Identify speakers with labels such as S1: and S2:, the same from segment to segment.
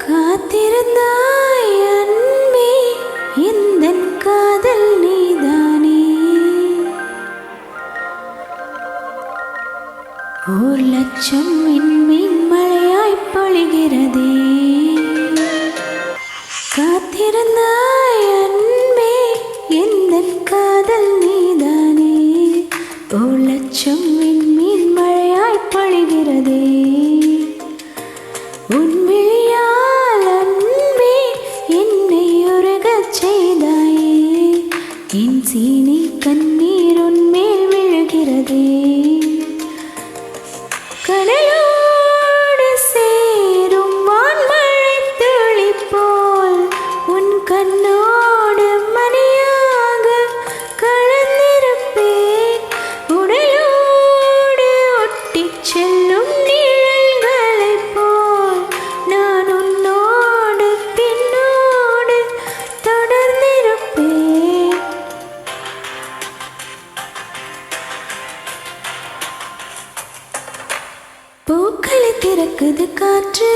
S1: காத்திருந்தாய் அன்பே, எந்தன் காதல் நீதானே. 1,00,000 விண்மீன் மழையாய் பொழிகிறதே. காத்திருந்தாய் அன்பே, எந்தன் காதல் நீதானே. 1,00,000 விண்மீன் மழையாய் பொழிகிறதே. உன் விழியால் அன்பே என்னை உருகச் செய்தாயே. என் சீனி கண்ணீர் உன்மேல் விழுகிறதே. கடலோடு சேரும் வான்மழை துளி போல் உன் கண்ணோடு மணியாக கலந்திருப்பேன். உடலோடு ஒட்டிச் செல்லும் நிழல்களைப் போல் நான் உன்னோடு பின்னோடு தொடர்ந்திருப்பேன். பூக்களை திறக்குது காற்று,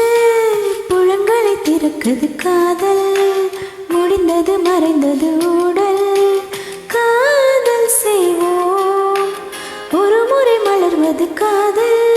S1: புலங்களை திறக்குது காதல். முடிந்தது மறைந்தது ஊடல், காதல் செய்வோம். ஒரு முறை மலர்வது காதல்.